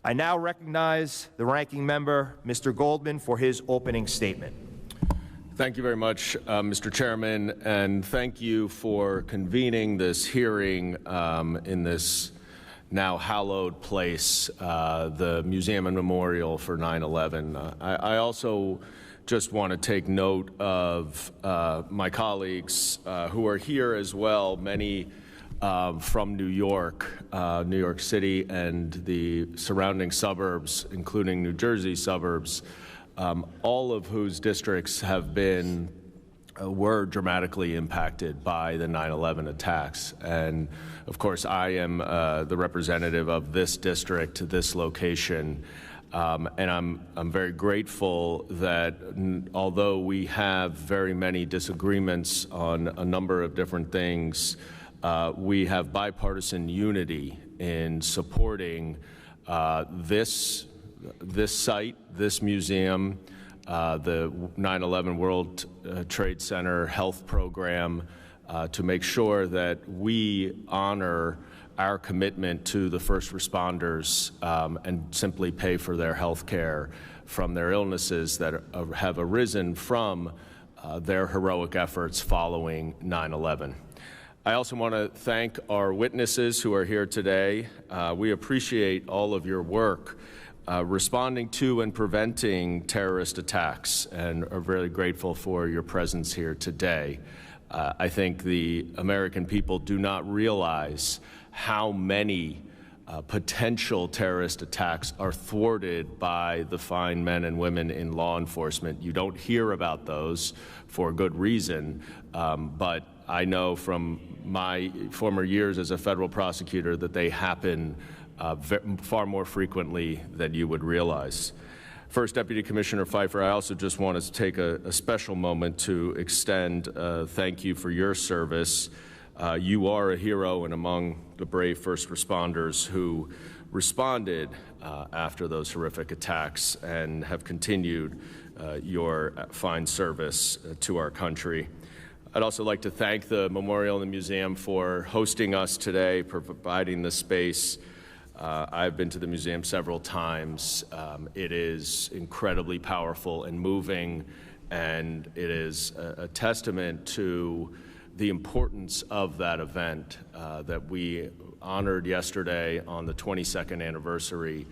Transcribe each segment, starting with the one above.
I now recognize the ranking member, Mr. Goldman, for his opening statement. Thank you very much, Mr. Chairman, and thank you for convening this hearing in this now hallowed place, the Museum and Memorial for 9/11. I also just want to take note of my colleagues who are here as well, many from New York City and the surrounding suburbs, including New Jersey suburbs, all of whose districts have been were dramatically impacted by the 9/11 attacks. And of course, I am the representative of this district, this location, and I'm very grateful that although we have very many disagreements on a number of different things, we have bipartisan unity in supporting this site, this museum, the 9/11 World Trade Center health program, to make sure that we honor our commitment to the first responders and simply pay for their health care from their illnesses that have arisen from their heroic efforts following 9/11. I also want to thank our witnesses who are here today. We appreciate all of your work responding to and preventing terrorist attacks, and are very grateful for your presence here today. I think the American people do not realize how many potential terrorist attacks are thwarted by the fine men and women in law enforcement. You don't hear about those for good reason, but I know from my former years as a federal prosecutor that they happen far more frequently than you would realize. First, Deputy Commissioner Pfeiffer, I also just want to take a special moment to extend thank you for your service. You are a hero and among the brave first responders who responded after those horrific attacks and have continued your fine service to our country. I'd also like to thank the Memorial and the Museum for hosting us today, providing the space. I've been to the museum several times. It is incredibly powerful and moving, and it is a testament to the importance of that event that we honored yesterday on the 22nd anniversary,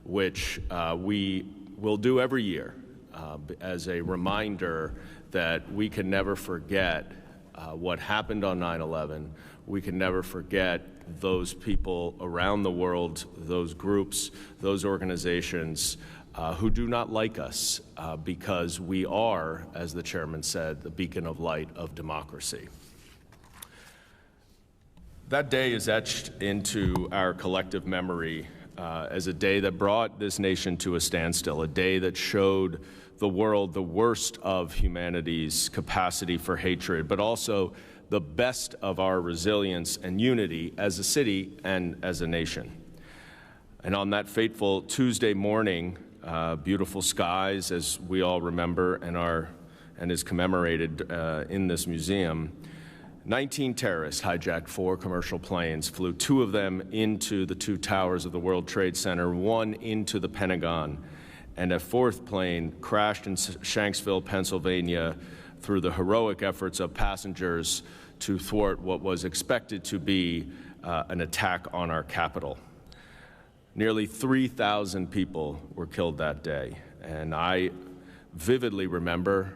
which we will do every year as a reminder that we can never forget what happened on 9/11. We can never forget those people around the world, those groups, those organizations who do not like us because we are, as the chairman said, the beacon of light of democracy. That day is etched into our collective memory as a day that brought this nation to a standstill, a day that showed the world the worst of humanity's capacity for hatred, but also the best of our resilience and unity as a city and as a nation. And on that fateful Tuesday morning, beautiful skies, as we all remember and is commemorated in this museum, 19 terrorists hijacked 4 commercial planes, flew 2 of them into the 2 towers of the World Trade Center, 1 into the Pentagon, and a 4th plane crashed in Shanksville, Pennsylvania, through the heroic efforts of passengers to thwart what was expected to be an attack on our capital. Nearly 3,000 people were killed that day, and I vividly remember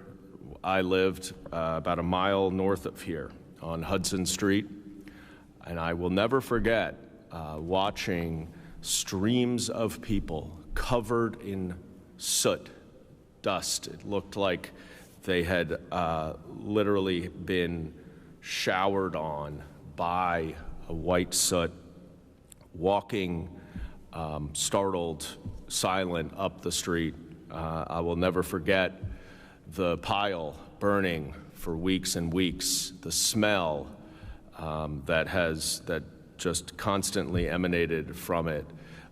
I lived about a mile north of here on Hudson Street, and I will never forget watching streams of people covered in soot, dust. It looked like they had literally been showered on by a white soot, walking startled, silent up the street. I will never forget the pile burning for weeks and weeks, the smell that just constantly emanated from it,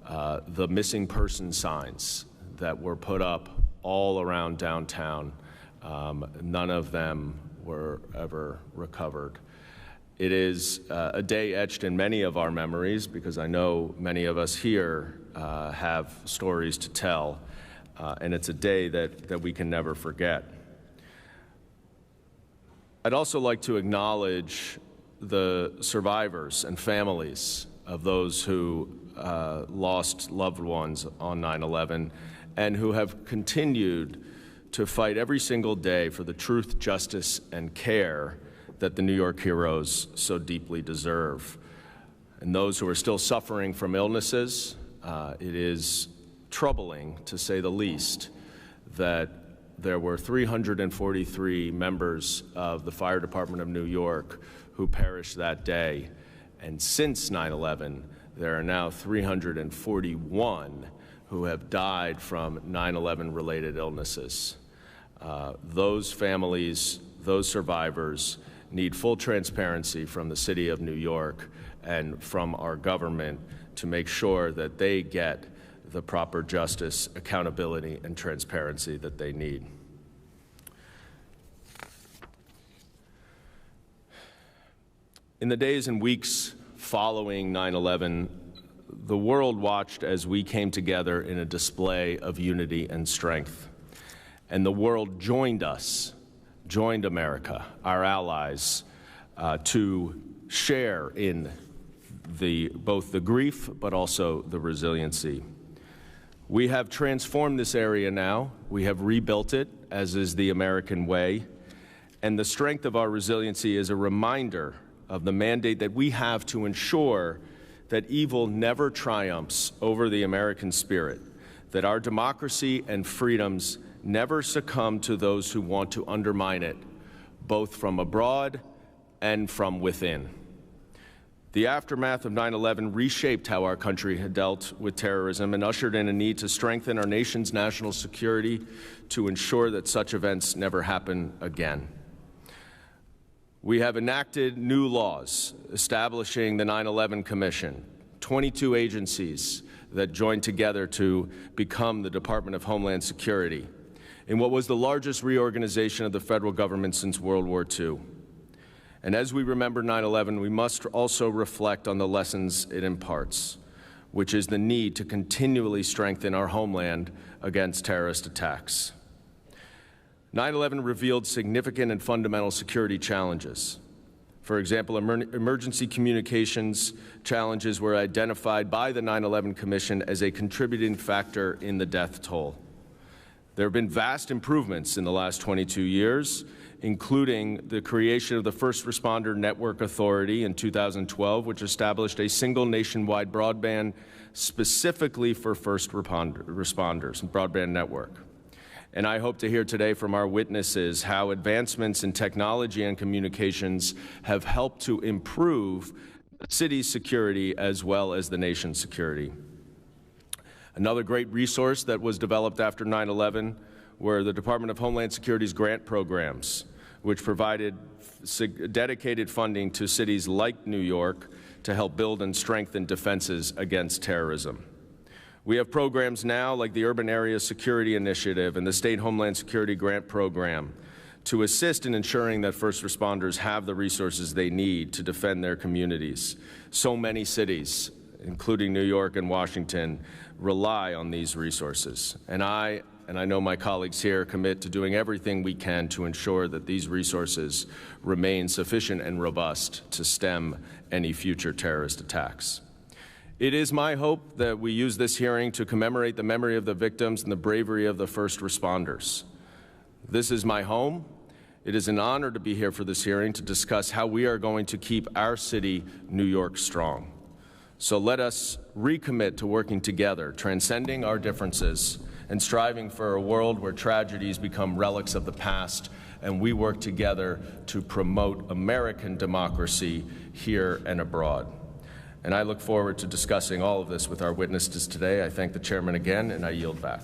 the missing person signs that were put up all around downtown. None of them were ever recovered. It is a day etched in many of our memories because I know many of us here have stories to tell, and it's a day that we can never forget. I'd also like to acknowledge the survivors and families of those who lost loved ones on 9/11 and who have continued to fight every single day for the truth, justice, and care that the New York heroes so deeply deserve. And those who are still suffering from illnesses, it is troubling, to say the least, that there were 343 members of the Fire Department of New York who perished that day. And since 9/11, there are now 341 who have died from 9/11 related illnesses. Those families, those survivors, need full transparency from the City of New York and from our government to make sure that they get the proper justice, accountability, and transparency that they need. In the days and weeks following 9/11, the world watched as we came together in a display of unity and strength. And the world joined us, joined America, our allies, to share in both the grief but also the resiliency. We have transformed this area now. We have rebuilt it, as is the American way. And the strength of our resiliency is a reminder of the mandate that we have to ensure that evil never triumphs over the American spirit, that our democracy and freedoms never succumb to those who want to undermine it, both from abroad and from within. The aftermath of 9/11 reshaped how our country had dealt with terrorism and ushered in a need to strengthen our nation's national security to ensure that such events never happen again. We have enacted new laws establishing the 9/11 Commission, 22 agencies that joined together to become the Department of Homeland Security, in what was the largest reorganization of the federal government since World War II. And as we remember 9/11, we must also reflect on the lessons it imparts, which is the need to continually strengthen our homeland against terrorist attacks. 9/11 revealed significant and fundamental security challenges. For example, emergency communications challenges were identified by the 9/11 Commission as a contributing factor in the death toll. There have been vast improvements in the last 22 years, including the creation of the First Responder Network Authority in 2012, which established a single nationwide broadband specifically for first responders, broadband network. And I hope to hear today from our witnesses how advancements in technology and communications have helped to improve the city's security as well as the nation's security. Another great resource that was developed after 9/11 were the Department of Homeland Security's grant programs, which provided dedicated funding to cities like New York to help build and strengthen defenses against terrorism. We have programs now like the Urban Area Security Initiative and the State Homeland Security Grant Program to assist in ensuring that first responders have the resources they need to defend their communities. So many cities, including New York and Washington, rely on these resources. And I know my colleagues here commit to doing everything we can to ensure that these resources remain sufficient and robust to stem any future terrorist attacks. It is my hope that we use this hearing to commemorate the memory of the victims and the bravery of the first responders. This is my home. It is an honor to be here for this hearing to discuss how we are going to keep our city, New York, strong. So let us recommit to working together, transcending our differences, and striving for a world where tragedies become relics of the past, and we work together to promote American democracy here and abroad. And I look forward to discussing all of this with our witnesses today. I thank the chairman again, and I yield back.